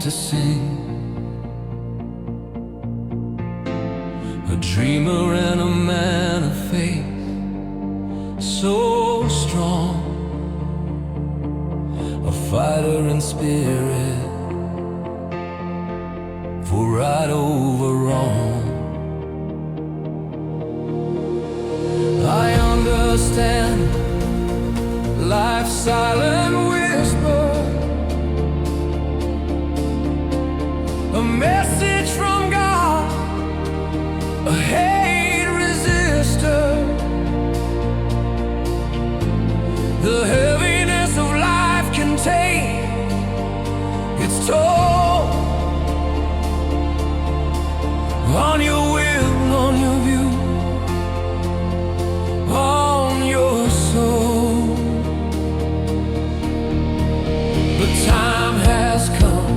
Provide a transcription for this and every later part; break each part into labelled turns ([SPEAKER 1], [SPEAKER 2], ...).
[SPEAKER 1] to sing. A dreamer and a man of faith, so strong, a fighter in spirit, for right over wrong. I understand life's silent whisper, a message from God, a hate resistor. The heaviness of life can take its toll on your will, on your view, on your soul. But time has come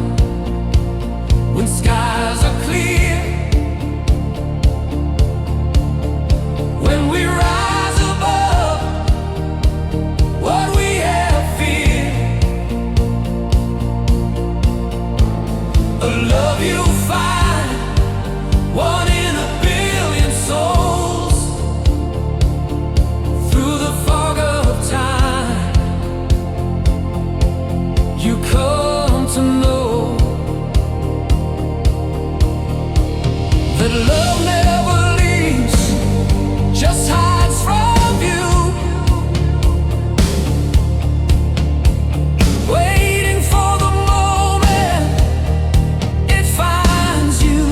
[SPEAKER 1] when skies are clear, when we rise above what we have feared. A love you find, one in a billion souls. Through the fog of time, you come to know that love never leaves, just hides from you, waiting for the moment it finds you.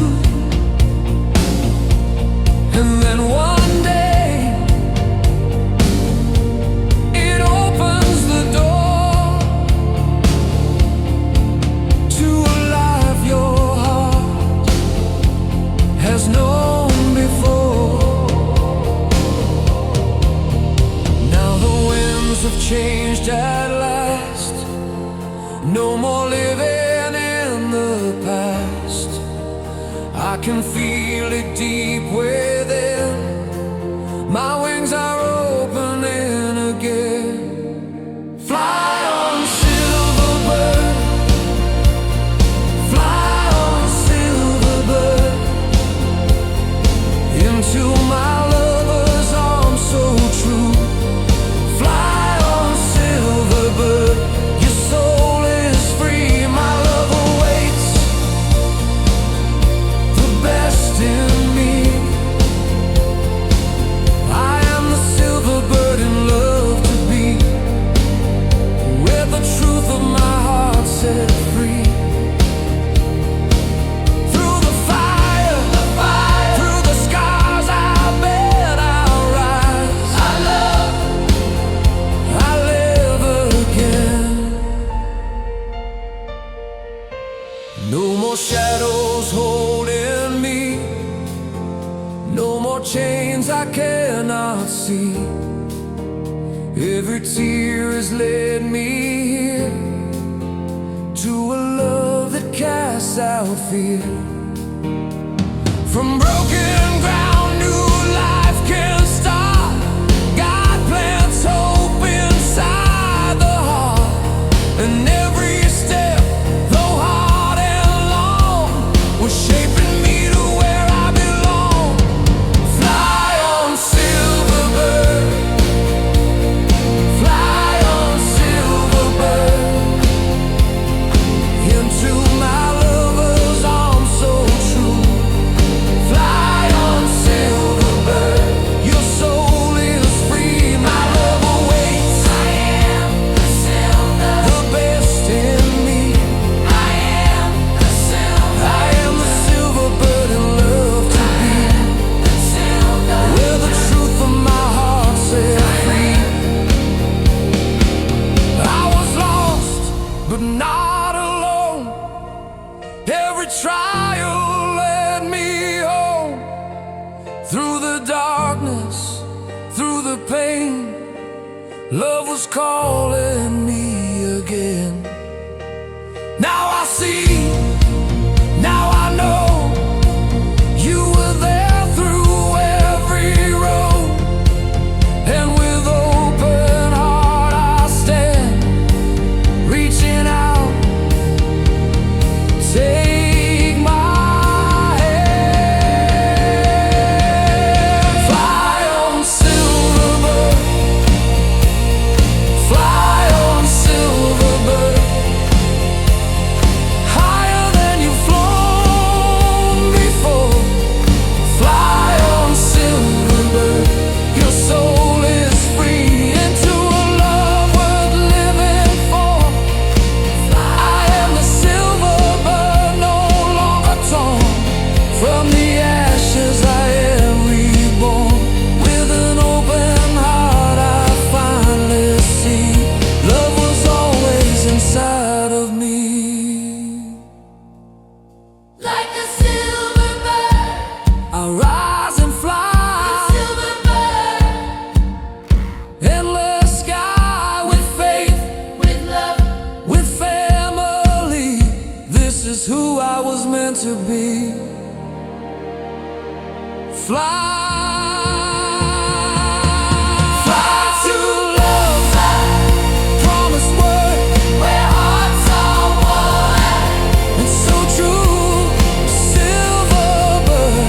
[SPEAKER 1] And then one day it opens the door to a life your heart has known before. Now the winds have changed at last, no more living in the past. I can feel it deep within, my wings are opening again. Fly on, silver bird, fly on, silver bird, into my lover's arms so true. Fly on, silver bird, your soul is free. My love awaits the best in me. I am the silver bird in love to be, with the truth of my heart set free. Through the fire, through the scars, I bet I'll rise. I live again. No more shadows holding me, no more chains I cannot see. Every tear has led me here to a love that casts out fear. From broken ground, new life can start. God plants hope inside the heart, and every step, though hard and long, was shaping me to where I belong. Fly on, silver bird, fly on, silver bird, into my lover's arms so true. Fly on, silver bird, your soul is free. My love awaits, I am the silver, the best in me. I am the silver, I am the silver bird in love to be, where the truth of my heart set free. I was lost, but not alone. Every trial led me home. Through the darkness, through the pain, love was calling me again. Now I see, now I know, you were there through every road. And with open heart I stand, reaching out is who I was meant to be. Fly to love's promised word, where hearts are one and so true. Silver bird,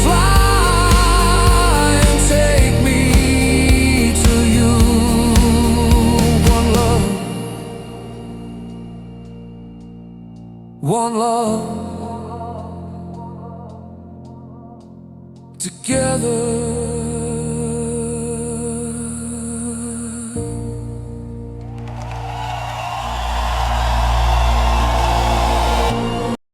[SPEAKER 1] fly and take me to you. One love, one love. Together